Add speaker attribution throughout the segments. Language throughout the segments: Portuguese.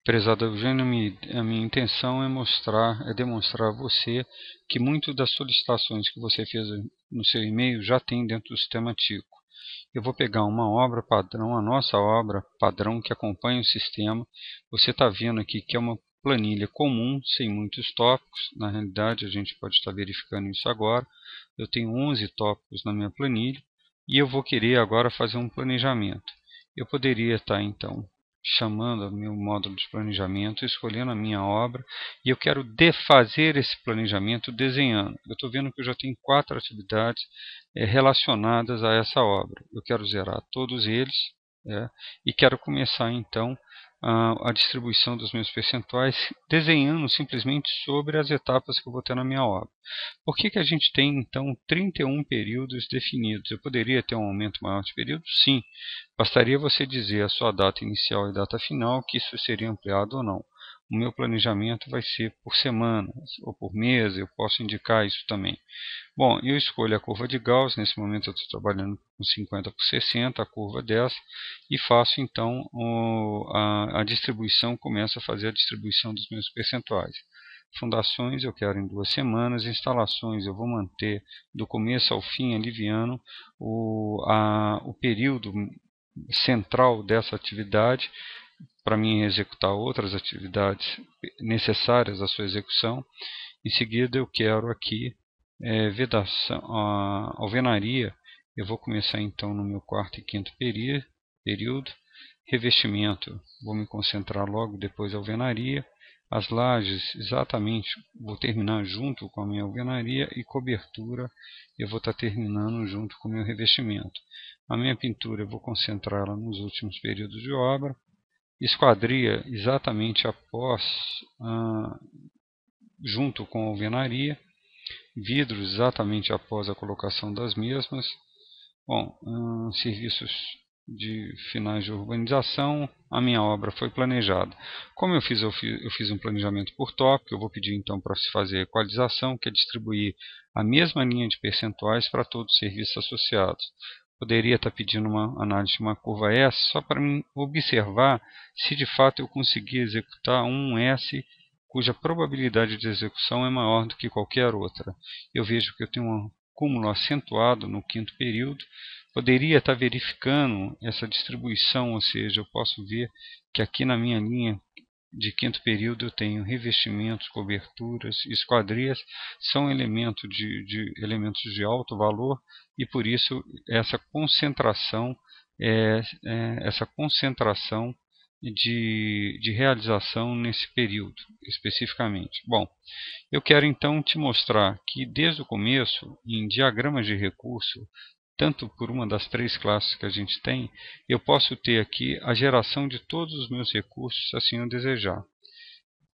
Speaker 1: Prezado Eugênio, a minha intenção é demonstrar a você que muito das solicitações que você fez no seu e-mail já tem dentro do sistema Tico. Eu vou pegar uma obra padrão, a nossa obra padrão que acompanha o sistema. Você está vendo aqui que é uma planilha comum, sem muitos tópicos. Na realidade, a gente pode estar verificando isso agora. Eu tenho 11 tópicos na minha planilha e eu vou querer agora fazer um planejamento. Eu poderia estar, então, chamando o meu módulo de planejamento, escolhendo a minha obra, e eu quero fazer esse planejamento desenhando. Eu estou vendo que eu já tenho 4 atividades relacionadas a essa obra. Eu quero zerar todos eles e quero começar então a distribuição dos meus percentuais desenhando simplesmente sobre as etapas que eu vou ter na minha obra. Por que a gente tem então 31 períodos definidos? Eu poderia ter um aumento maior de períodos? Sim. Bastaria você dizer a sua data inicial e data final, que isso seria ampliado ou não. O meu planejamento vai ser por semanas ou por mês, eu posso indicar isso também. Bom, eu escolho a curva de Gauss, nesse momento eu estou trabalhando com 50 por 60, a curva dessa, e faço então a distribuição, começo a fazer a distribuição dos meus percentuais. Fundações eu quero em 2 semanas, instalações eu vou manter do começo ao fim, aliviando o período central dessa atividade, para mim executar outras atividades necessárias à sua execução. Em seguida eu quero aqui vedação, alvenaria. Eu vou começar então no meu quarto e quinto período. Revestimento, vou me concentrar logo depois da alvenaria. As lajes, exatamente, vou terminar junto com a minha alvenaria, e cobertura eu vou estar terminando junto com o meu revestimento. A minha pintura eu vou concentrá-la nos últimos períodos de obra. Esquadria, exatamente após, junto com a alvenaria. Vidros, exatamente após a colocação das mesmas. Bom, serviços de finais de urbanização, a minha obra foi planejada. Como eu fiz um planejamento por tópico, eu vou pedir então para se fazer equalização, que é distribuir a mesma linha de percentuais para todos os serviços associados. Poderia estar pedindo uma análise de uma curva S, só para observar se de fato eu conseguir executar um S cuja probabilidade de execução é maior do que qualquer outra. Eu vejo que eu tenho um acúmulo acentuado no quinto período. Poderia estar verificando essa distribuição, ou seja, eu posso ver que aqui na minha linha de quinto período eu tenho revestimentos, coberturas, esquadrias, são elementos de alto valor, e por isso essa concentração de realização nesse período especificamente. Bom, eu quero então te mostrar que desde o começo, em diagramas de recurso, tanto por uma das 3 classes que a gente tem, eu posso ter aqui a geração de todos os meus recursos, se assim eu desejar.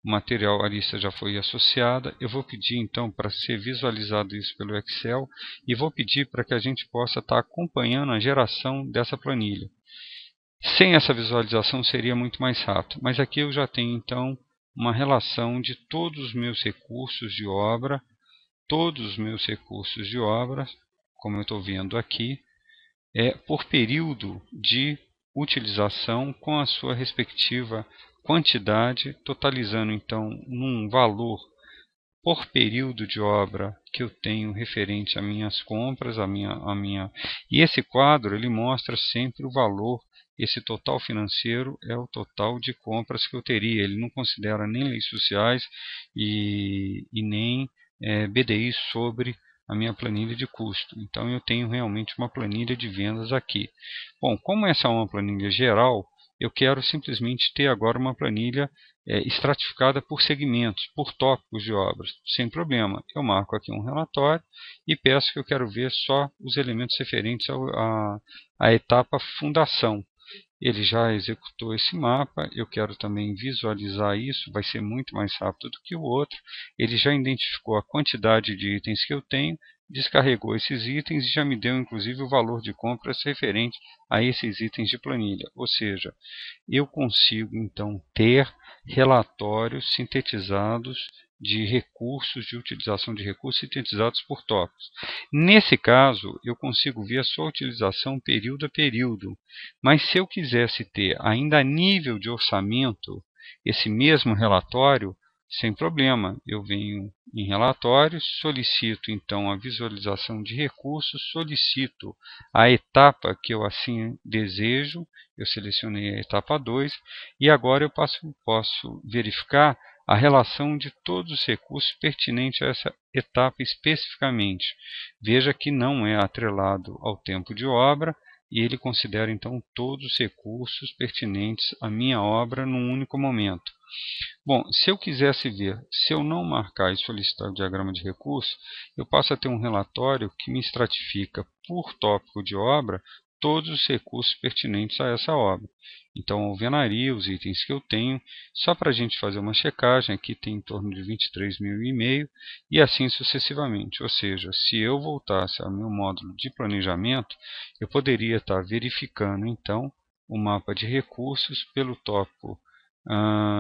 Speaker 1: O material, a lista já foi associada. Eu vou pedir então para ser visualizado isso pelo Excel, e vou pedir para que a gente possa estar acompanhando a geração dessa planilha. Sem essa visualização seria muito mais rápido, mas aqui eu já tenho então uma relação de todos os meus recursos de obra, como eu estou vendo aqui, por período de utilização com a sua respectiva quantidade, totalizando então num valor por período de obra que eu tenho referente a minhas compras, e esse quadro ele mostra sempre o valor. Esse total financeiro é o total de compras que eu teria. Ele não considera nem leis sociais e nem BDI sobre a minha planilha de custo. Então eu tenho realmente uma planilha de vendas aqui. Bom, como essa é uma planilha geral, eu quero simplesmente ter agora uma planilha estratificada por segmentos, por tópicos de obras. Sem problema, eu marco aqui um relatório e peço que eu quero ver só os elementos referentes à etapa fundação. Ele já executou esse mapa, eu quero também visualizar isso, vai ser muito mais rápido do que o outro. Ele já identificou a quantidade de itens que eu tenho, descarregou esses itens e já me deu inclusive o valor de compras referente a esses itens de planilha. Ou seja, eu consigo então ter relatórios sintetizados de recursos, de utilização de recursos sintetizados por tópicos. Nesse caso, eu consigo ver a sua utilização período a período, mas se eu quisesse ter ainda a nível de orçamento, esse mesmo relatório, sem problema, eu venho em relatórios, solicito então a visualização de recursos, solicito a etapa que eu assim desejo, eu selecionei a etapa 2 e agora eu posso verificar a relação de todos os recursos pertinentes a essa etapa especificamente. Veja que não é atrelado ao tempo de obra e ele considera então todos os recursos pertinentes à minha obra num único momento. Bom, se eu quisesse ver, se eu não marcar e solicitar o diagrama de recurso, eu passo a ter um relatório que me estratifica por tópico de obra todos os recursos pertinentes a essa obra. Então, a alvenaria, os itens que eu tenho, só para a gente fazer uma checagem, aqui tem em torno de 23.500 e assim sucessivamente. Ou seja, se eu voltasse ao meu módulo de planejamento, eu poderia estar verificando então o mapa de recursos pelo tópico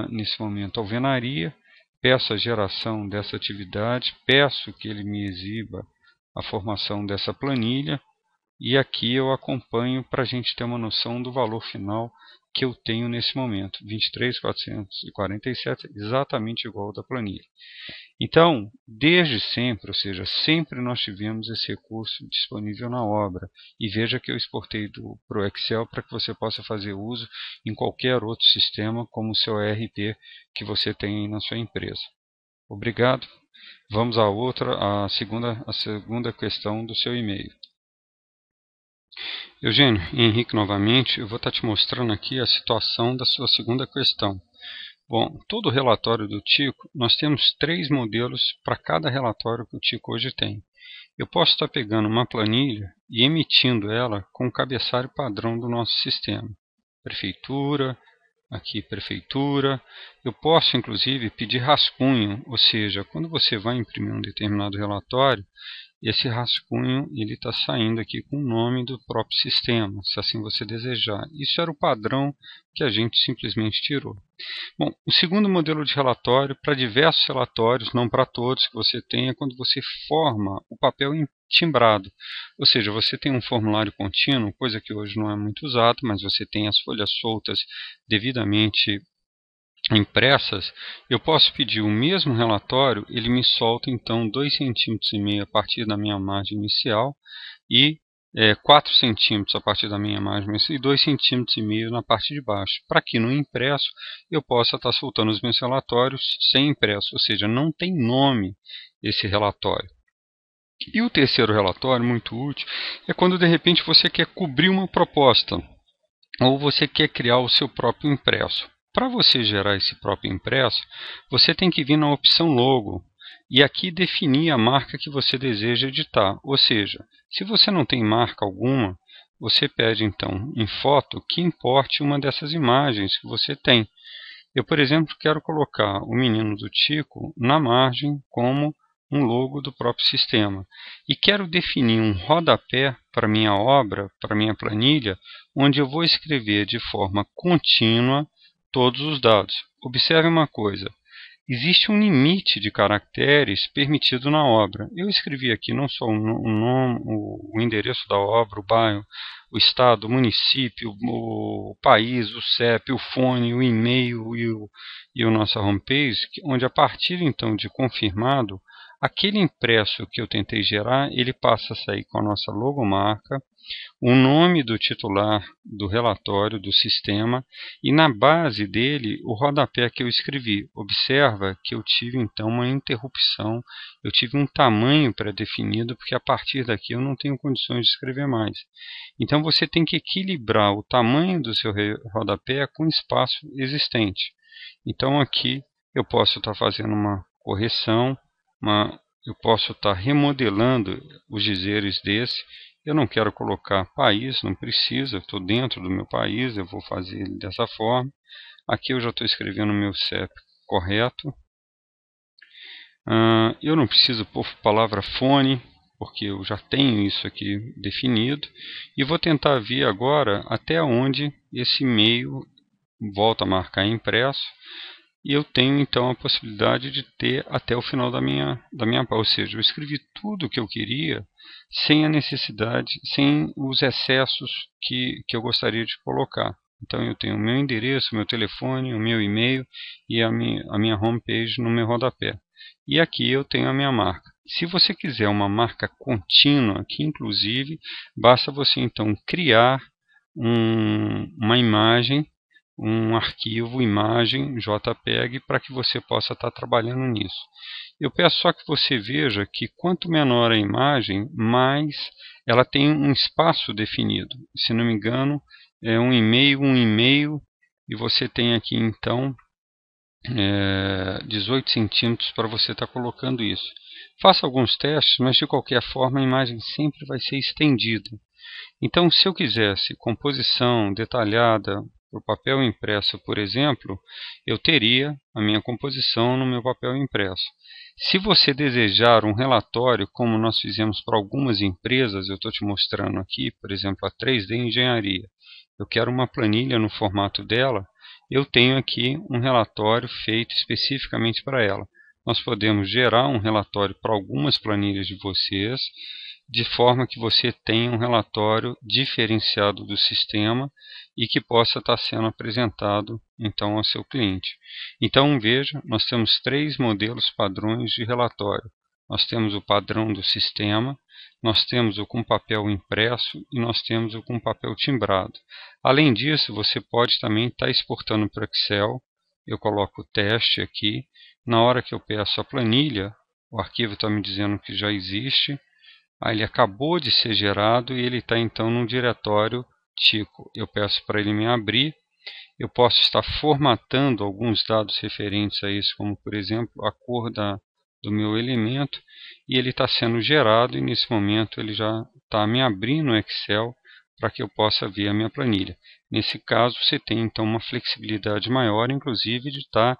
Speaker 1: nesse momento alvenaria, peço a geração dessa atividade, peço que ele me exiba a formação dessa planilha e aqui eu acompanho para a gente ter uma noção do valor final que eu tenho nesse momento, 23.447, exatamente igual ao da planilha. Então, desde sempre, ou seja, sempre nós tivemos esse recurso disponível na obra. E veja que eu exportei para o Excel para que você possa fazer uso em qualquer outro sistema, como o seu ERP que você tem na sua empresa. Obrigado. Vamos a segunda questão do seu e-mail. Eugênio, Henrique novamente, eu vou estar te mostrando aqui a situação da sua segunda questão. Bom, todo relatório do Tico, nós temos 3 modelos para cada relatório que o Tico hoje tem. Eu posso estar pegando uma planilha e emitindo ela com o cabeçalho padrão do nosso sistema. Prefeitura, aqui prefeitura. Eu posso inclusive pedir rascunho, ou seja, quando você vai imprimir um determinado relatório, esse rascunho está saindo aqui com o nome do próprio sistema, se assim você desejar. Isso era o padrão que a gente simplesmente tirou. Bom, o segundo modelo de relatório, para diversos relatórios, não para todos que você tem, é quando você forma o papel timbrado. Ou seja, você tem um formulário contínuo, coisa que hoje não é muito usada, mas você tem as folhas soltas devidamente impressas, eu posso pedir o mesmo relatório, ele me solta então 2,5 cm a partir da minha margem inicial e 4 centímetros a partir da minha margem inicial e 2,5 cm na parte de baixo. Para que no impresso eu possa estar soltando os meus relatórios sem impresso, ou seja, não tem nome esse relatório. E o terceiro relatório, muito útil, é quando de repente você quer cobrir uma proposta ou você quer criar o seu próprio impresso. Para você gerar esse próprio impresso, você tem que vir na opção logo e aqui definir a marca que você deseja editar. Ou seja, se você não tem marca alguma, você pede então em foto que importe uma dessas imagens que você tem. Eu, por exemplo, quero colocar o menino do Tico na margem como um logo do próprio sistema. E quero definir um rodapé para minha obra, para minha planilha, onde eu vou escrever de forma contínua todos os dados. Observe uma coisa, existe um limite de caracteres permitido na obra. Eu escrevi aqui não só o nome, o endereço da obra, o bairro, o estado, o município, o país, o CEP, o fone, o e-mail e o nossa homepage, onde a partir então de confirmado, aquele impresso que eu tentei gerar, ele passa a sair com a nossa logomarca, o nome do titular do relatório do sistema e na base dele o rodapé que eu escrevi. Observa que eu tive então uma interrupção, eu tive um tamanho pré-definido, porque a partir daqui eu não tenho condições de escrever mais. Então você tem que equilibrar o tamanho do seu rodapé com o espaço existente. Então aqui eu posso estar fazendo uma correção, eu posso estar remodelando os dizeres desse. Eu não quero colocar país, não precisa, eu estou dentro do meu país, eu vou fazer ele dessa forma. Aqui eu já estou escrevendo o meu CEP correto. Eu não preciso pôr palavra fone, porque eu já tenho isso aqui definido. E vou tentar ver agora até onde esse e-mail volta a marcar impresso. E eu tenho então a possibilidade de ter até o final da minha ou seja, eu escrevi tudo o que eu queria sem a necessidade, sem os excessos que eu gostaria de colocar. Então eu tenho o meu endereço, o meu telefone, o meu e-mail e a minha homepage no meu rodapé. E aqui eu tenho a minha marca. Se você quiser uma marca contínua, aqui inclusive, basta você então criar uma imagem, um arquivo imagem JPEG para que você possa estar trabalhando nisso. Eu peço só que você veja que quanto menor a imagem, mais ela tem um espaço definido. Se não me engano, é um e-mail, e você tem aqui então 18 centímetros para você estar colocando isso. Faça alguns testes, mas de qualquer forma a imagem sempre vai ser estendida. Então, se eu quisesse composição detalhada para o papel impresso, por exemplo, eu teria a minha composição no meu papel impresso. Se você desejar um relatório, como nós fizemos para algumas empresas, eu estou te mostrando aqui, por exemplo, a 3D Engenharia, eu quero uma planilha no formato dela, eu tenho aqui um relatório feito especificamente para ela. Nós podemos gerar um relatório para algumas planilhas de vocês, de forma que você tenha um relatório diferenciado do sistema e que possa estar sendo apresentado então ao seu cliente. Então veja, nós temos 3 modelos padrões de relatório. Nós temos o padrão do sistema, nós temos o com papel impresso e nós temos o com papel timbrado. Além disso, você pode também estar exportando para o Excel. Eu coloco o teste aqui. Na hora que eu peço a planilha, o arquivo está me dizendo que já existe. Ele acabou de ser gerado e ele está então num diretório Tico. Eu peço para ele me abrir. Eu posso estar formatando alguns dados referentes a isso, como por exemplo a cor do meu elemento, e ele está sendo gerado e nesse momento ele já está me abrindo no Excel para que eu possa ver a minha planilha. Nesse caso você tem então uma flexibilidade maior, inclusive de estar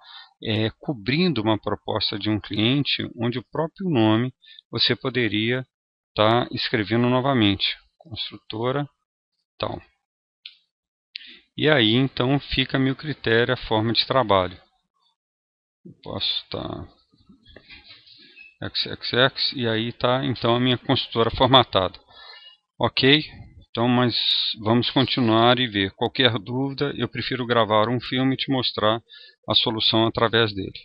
Speaker 1: cobrindo uma proposta de um cliente, onde o próprio nome você poderia estar escrevendo novamente, construtora tal. E aí então fica a meu critério a forma de trabalho. Eu posso estar XXX e aí está então a minha construtora formatada. Ok? Então, mas vamos continuar e ver. Qualquer dúvida, eu prefiro gravar um filme e te mostrar a solução através dele.